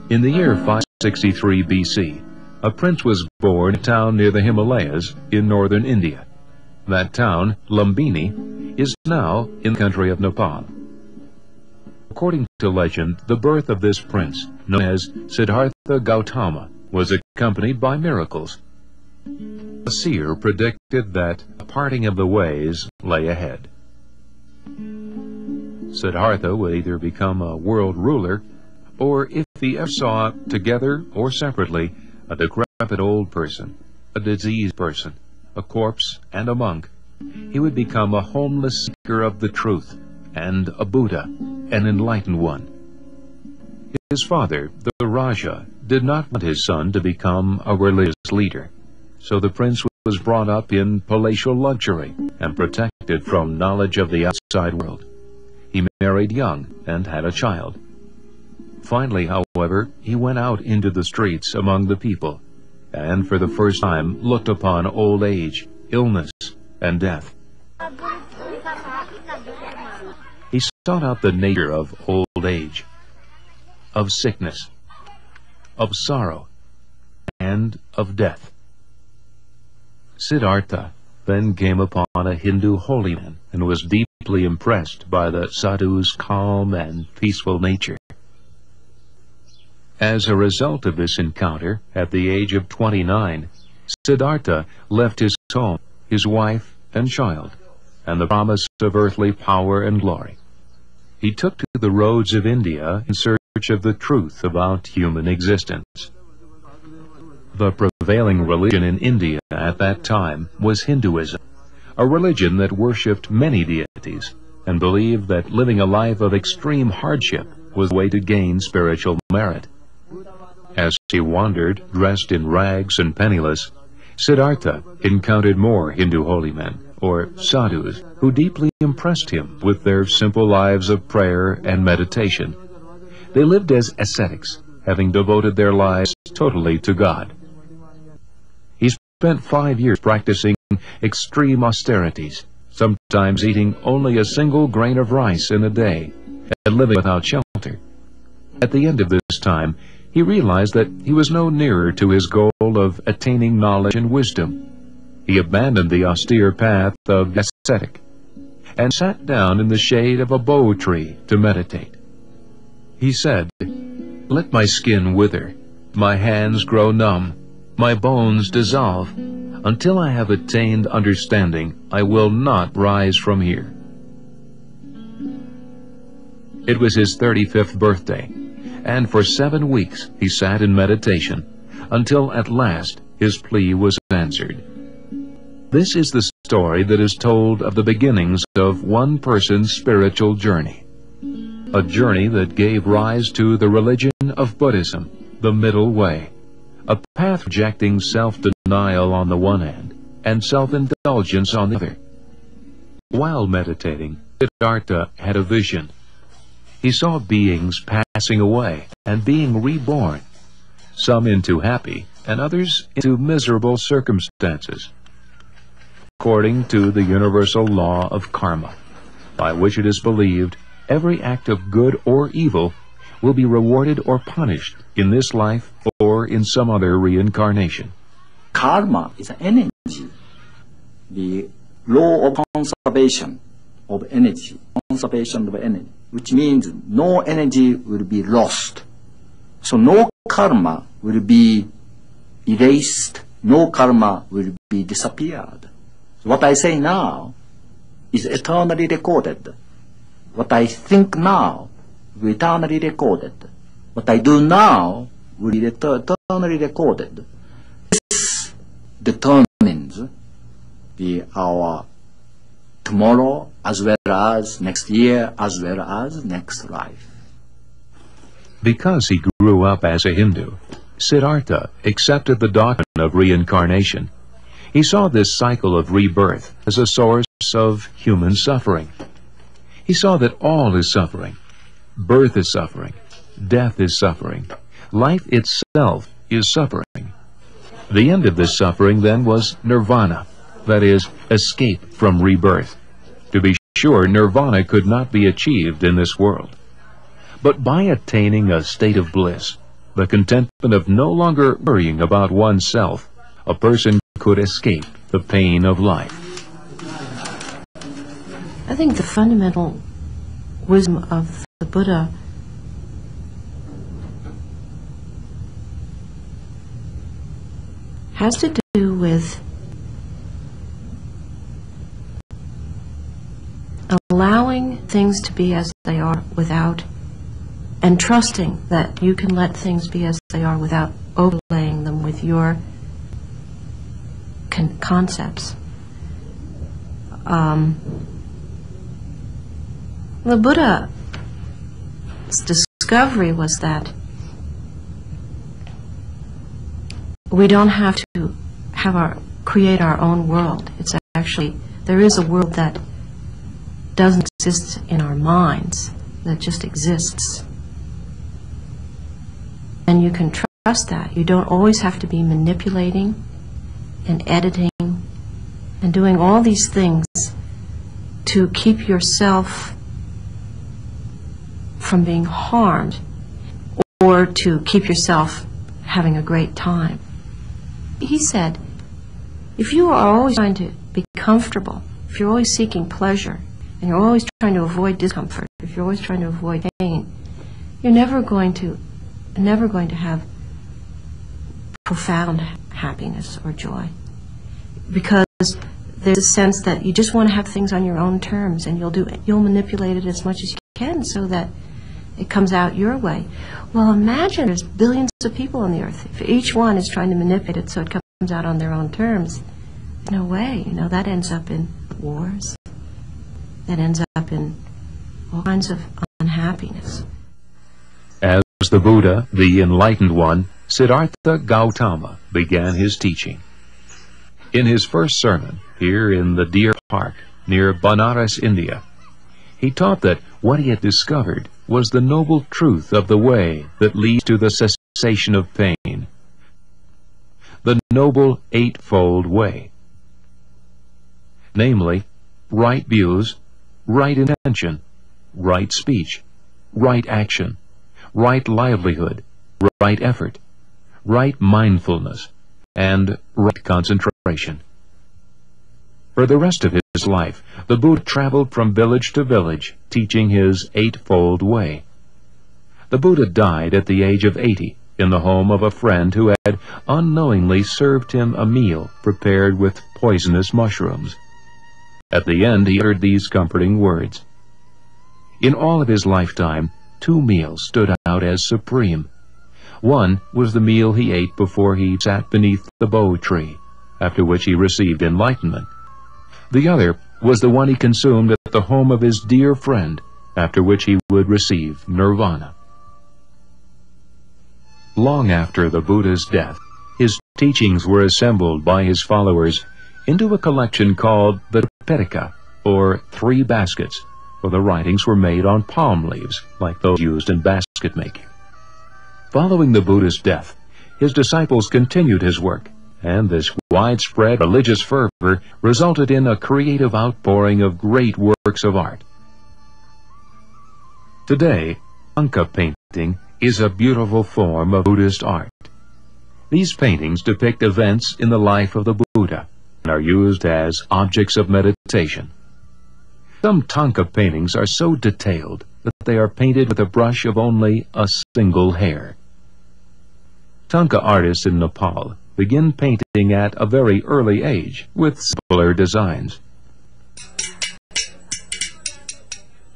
In the year 563 BC, a prince was born in a town near the Himalayas in northern India. That town, Lumbini, is now in the country of Nepal. According to legend, the birth of this prince, known as Siddhartha Gautama, was accompanied by miracles. A seer predicted that a parting of the ways lay ahead. Siddhartha would either become a world ruler, or if he ever saw, together or separately, a decrepit old person, a diseased person, a corpse, and a monk, he would become a homeless seeker of the truth, and a Buddha, an enlightened one. His father, the Raja, did not want his son to become a religious leader, so the prince was brought up in palatial luxury and protected from knowledge of the outside world. He married young and had a child. Finally, however, he went out into the streets among the people, and for the first time looked upon old age, illness, and death. He sought out the nature of old age, of sickness, of sorrow, and of death. Siddhartha then came upon a Hindu holy man and was deeply impressed by the sadhu's calm and peaceful nature. As a result of this encounter, at the age of 29, Siddhartha left his home, his wife and child, and the promise of earthly power and glory. He took to the roads of India in search of the truth about human existence. The prevailing religion in India at that time was Hinduism, a religion that worshipped many deities and believed that living a life of extreme hardship was the way to gain spiritual merit. As he wandered, dressed in rags and penniless, Siddhartha encountered more Hindu holy men, or sadhus, who deeply impressed him with their simple lives of prayer and meditation. They lived as ascetics, having devoted their lives totally to God. He spent 5 years practicing extreme austerities, sometimes eating only a single grain of rice in a day, and living without shelter. At the end of this time, he realized that he was no nearer to his goal of attaining knowledge and wisdom. He abandoned the austere path of the ascetic and sat down in the shade of a bo tree to meditate. He said, "Let my skin wither, my hands grow numb, my bones dissolve. Until I have attained understanding, I will not rise from here." It was his 35th birthday, and for 7 weeks he sat in meditation, until at last his plea was answered. This is the story that is told of the beginnings of one person's spiritual journey, a journey that gave rise to the religion of Buddhism, the middle way, a path rejecting self-denial on the one hand and self-indulgence on the other. While meditating, Siddhartha had a vision. He saw beings passing away and being reborn, some into happy and others into miserable circumstances. According to the universal law of karma, by which it is believed every act of good or evil will be rewarded or punished in this life or in some other reincarnation. Karma is energy, the law of conservation of energy, which means no energy will be lost. So no karma will be erased, no karma will be disappeared. So what I say now is eternally recorded. What I think now will be eternally recorded. What I do now will be eternally recorded. This determines our tomorrow as well as next year as well as next life. Because he grew up as a Hindu, Siddhartha accepted the doctrine of reincarnation. He saw this cycle of rebirth as a source of human suffering. He saw that all is suffering. Birth is suffering. Death is suffering. Life itself is suffering. The end of this suffering then was nirvana, that is, escape from rebirth. To be sure nirvana could not be achieved in this world. But by attaining a state of bliss, the contentment of no longer worrying about oneself, a person could escape the pain of life. I think the fundamental wisdom of the Buddha has to do with allowing things to be as they are without, and trusting that you can let things be as they are without overlaying them with your concepts. The Buddha's discovery was that we don't have to create our own world. It's actually, there is a world that doesn't exist in our minds, that just exists. And you can trust that. You don't always have to be manipulating and editing and doing all these things to keep yourself from being harmed or to keep yourself having a great time. He said, if you are always trying to be comfortable, if you're always seeking pleasure, and you're always trying to avoid discomfort, if you're always trying to avoid pain, you're never going to have profound happiness or joy. Because there's a sense that you just want to have things on your own terms, and you'll manipulate it as much as you can so that it comes out your way. Well, imagine there's billions of people on the earth. If each one is trying to manipulate it so it comes out on their own terms, no way. That ends up in wars. That ends up in all kinds of unhappiness. As the Buddha, the enlightened one, Siddhartha Gautama, began his teaching. In his first sermon, here in the Deer Park, near Banaras, India, he taught that what he had discovered was the noble truth of the way that leads to the cessation of pain. The noble eightfold way. Namely, right views, right intention, right speech, right action, right livelihood, right effort, right mindfulness, and right concentration. For the rest of his life, the Buddha traveled from village to village, teaching his eightfold way. The Buddha died at the age of 80 in the home of a friend who had unknowingly served him a meal prepared with poisonous mushrooms. At the end, he uttered these comforting words. In all of his lifetime, 2 meals stood out as supreme. One was the meal he ate before he sat beneath the bo tree, after which he received enlightenment. The other was the one he consumed at the home of his dear friend, after which he would receive nirvana. Long after the Buddha's death, his teachings were assembled by his followers into a collection called the Pitaka, or 3 baskets, for the writings were made on palm leaves, like those used in basket making. Following the Buddha's death, his disciples continued his work, and this widespread religious fervor resulted in a creative outpouring of great works of art. Today, Thangka painting is a beautiful form of Buddhist art. These paintings depict events in the life of the Buddha and are used as objects of meditation. Some Thangka paintings are so detailed that they are painted with a brush of only a single hair. Thangka artists in Nepal begin painting at a very early age with simpler designs.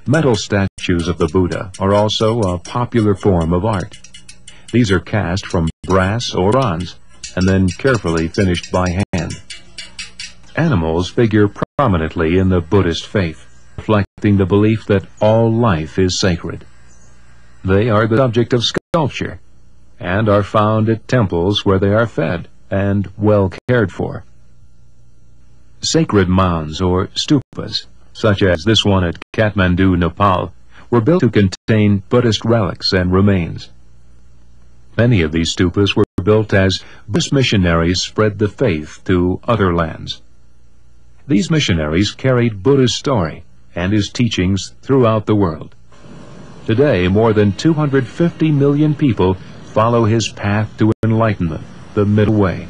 Metal statues of the Buddha are also a popular form of art. These are cast from brass or bronze and then carefully finished by hand. Animals figure prominently in the Buddhist faith, reflecting the belief that all life is sacred. They are the subject of sculpture and are found at temples where they are fed and well cared for. Sacred mounds or stupas, such as this one at Kathmandu, Nepal, were built to contain Buddhist relics and remains. Many of these stupas were built as Buddhist missionaries spread the faith to other lands. These missionaries carried Buddha's story and his teachings throughout the world. Today, more than 250 million people follow his path to enlightenment, the middle way.